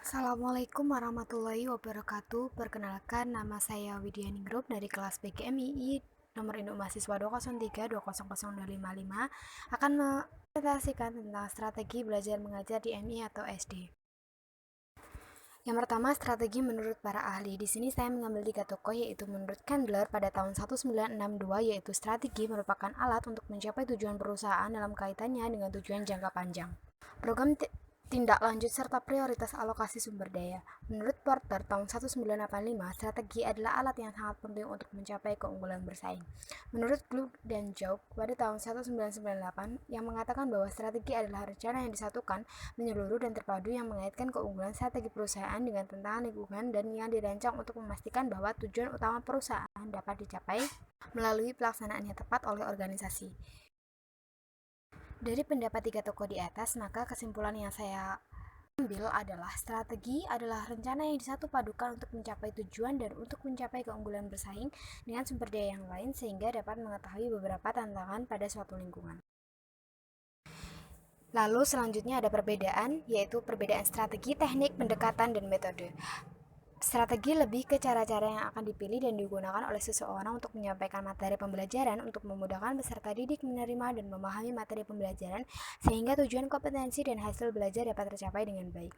Assalamualaikum warahmatullahi wabarakatuh. Perkenalkan, nama saya Widya Ningrum dari kelas PGMII nomor induk mahasiswa 203200255 akan mempresentasikan tentang strategi belajar mengajar di MI atau SD. Yang pertama, strategi menurut para ahli. Di sini saya mengambil 3 tokoh, yaitu menurut Candler pada tahun 1962, yaitu strategi merupakan alat untuk mencapai tujuan perusahaan dalam kaitannya dengan tujuan jangka panjang. Program tindak lanjut serta prioritas alokasi sumber daya. Menurut Porter tahun 1985, strategi adalah alat yang sangat penting untuk mencapai keunggulan bersaing. Menurut Gluck dan Jouk pada tahun 1998 yang mengatakan bahwa strategi adalah rencana yang disatukan, menyeluruh dan terpadu yang mengaitkan keunggulan strategi perusahaan dengan tantangan lingkungan dan yang dirancang untuk memastikan bahwa tujuan utama perusahaan dapat dicapai melalui pelaksanaan yang tepat oleh organisasi. Dari pendapat 3 tokoh di atas, maka kesimpulan yang saya ambil adalah strategi adalah rencana yang disatu padukan untuk mencapai tujuan dan untuk mencapai keunggulan bersaing dengan sumber daya yang lain sehingga dapat mengetahui beberapa tantangan pada suatu lingkungan. Lalu selanjutnya ada perbedaan, yaitu perbedaan strategi, teknik, pendekatan, dan metode. Strategi lebih ke cara-cara yang akan dipilih dan digunakan oleh seseorang untuk menyampaikan materi pembelajaran untuk memudahkan peserta didik menerima dan memahami materi pembelajaran sehingga tujuan kompetensi dan hasil belajar dapat tercapai dengan baik.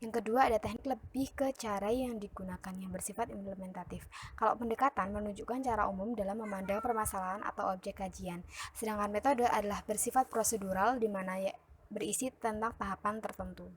Yang kedua ada teknik, lebih ke cara yang digunakan yang bersifat implementatif. Kalau pendekatan menunjukkan cara umum dalam memandang permasalahan atau objek kajian, sedangkan metode adalah bersifat prosedural di mana berisi tentang tahapan tertentu.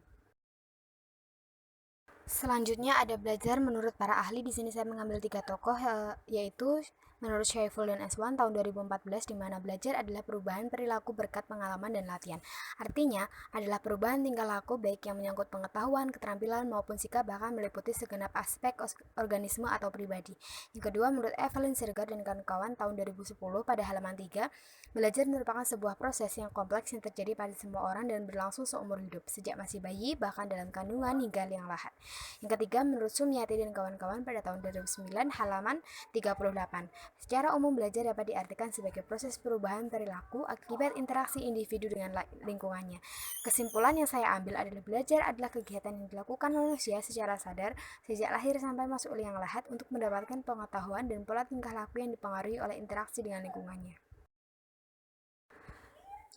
Selanjutnya ada belajar menurut para ahli. Di sini saya mengambil 3 tokoh, yaitu menurut Syaiful dan Eswan tahun 2014, di mana belajar adalah perubahan perilaku berkat pengalaman dan latihan. Artinya adalah perubahan tingkah laku baik yang menyangkut pengetahuan, keterampilan maupun sikap, bahkan meliputi segenap aspek organisme atau pribadi. Yang kedua menurut Evelyn Serger dan kawan-kawan tahun 2010 pada halaman 3, belajar merupakan sebuah proses yang kompleks yang terjadi pada semua orang dan berlangsung seumur hidup, sejak masih bayi, bahkan dalam kandungan hingga liang lahat. Yang ketiga menurut Sumyati dan kawan-kawan pada tahun 2009 halaman 38. Secara umum belajar dapat diartikan sebagai proses perubahan perilaku akibat interaksi individu dengan lingkungannya. Kesimpulan yang saya ambil adalah belajar adalah kegiatan yang dilakukan manusia secara sadar sejak lahir sampai masuk liang lahat untuk mendapatkan pengetahuan dan pola tingkah laku yang dipengaruhi oleh interaksi dengan lingkungannya.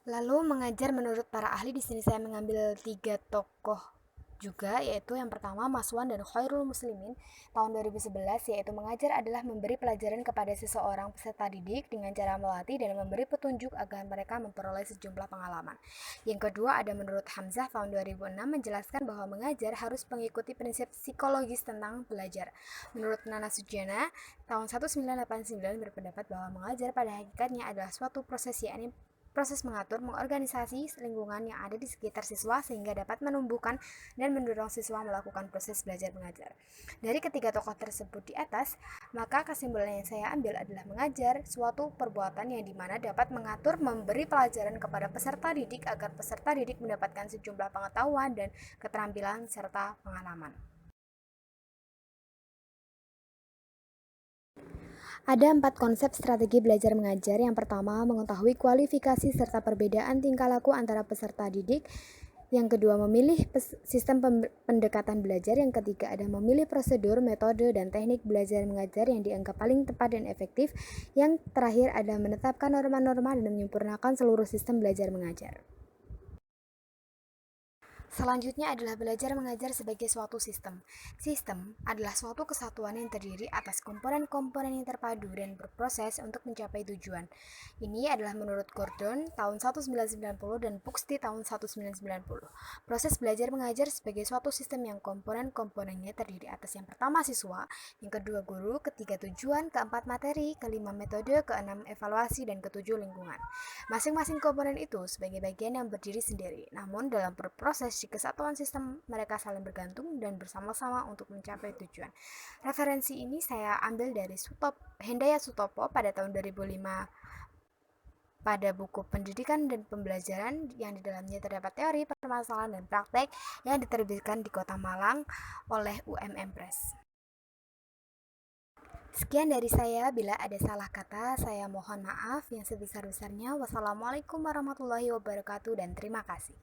Lalu mengajar menurut para ahli, di sini saya mengambil 3 tokoh juga, yaitu yang pertama Maswan dan Khairul Muslimin tahun 2011, yaitu mengajar adalah memberi pelajaran kepada seseorang peserta didik dengan cara melatih dan memberi petunjuk agar mereka memperoleh sejumlah pengalaman. Yang kedua ada menurut Hamzah tahun 2006 menjelaskan bahwa mengajar harus mengikuti prinsip psikologis tentang belajar. Menurut Nana Sujana tahun 1989 berpendapat bahwa mengajar pada hakikatnya adalah suatu proses, yakni proses mengatur, mengorganisasi lingkungan yang ada di sekitar siswa sehingga dapat menumbuhkan dan mendorong siswa melakukan proses belajar mengajar. Dari ketiga tokoh tersebut di atas, maka kesimpulan yang saya ambil adalah mengajar suatu perbuatan yang dimana dapat mengatur, memberi pelajaran kepada peserta didik agar peserta didik mendapatkan sejumlah pengetahuan dan keterampilan serta pengalaman. Ada 4 konsep strategi belajar mengajar. Yang pertama, mengetahui kualifikasi serta perbedaan tingkah laku antara peserta didik. Yang kedua, memilih sistem pendekatan belajar. Yang ketiga, ada memilih prosedur, metode, dan teknik belajar mengajar yang dianggap paling tepat dan efektif. Yang terakhir, ada menetapkan norma-norma dan menyempurnakan seluruh sistem belajar mengajar. Selanjutnya adalah belajar mengajar sebagai suatu sistem. Sistem adalah suatu kesatuan yang terdiri atas komponen-komponen yang terpadu dan berproses untuk mencapai tujuan. Ini adalah menurut Gordon tahun 1990 dan Puxty tahun 1990. Proses belajar mengajar sebagai suatu sistem yang komponen-komponennya terdiri atas yang pertama siswa, yang kedua guru, ketiga tujuan, keempat materi, kelima metode, keenam evaluasi, dan ketujuh lingkungan. Masing-masing komponen itu sebagai bagian yang berdiri sendiri, namun dalam berproses di kesatuan sistem mereka saling bergantung dan bersama-sama untuk mencapai tujuan. Referensi ini saya ambil dari Hendaya Sutopo pada tahun 2005 pada buku Pendidikan dan Pembelajaran yang di dalamnya terdapat teori, permasalahan, dan praktek yang diterbitkan di Kota Malang oleh UMM Press. Sekian dari saya, bila ada salah kata saya mohon maaf yang sebesar-besarnya. Wassalamualaikum warahmatullahi wabarakatuh dan terima kasih.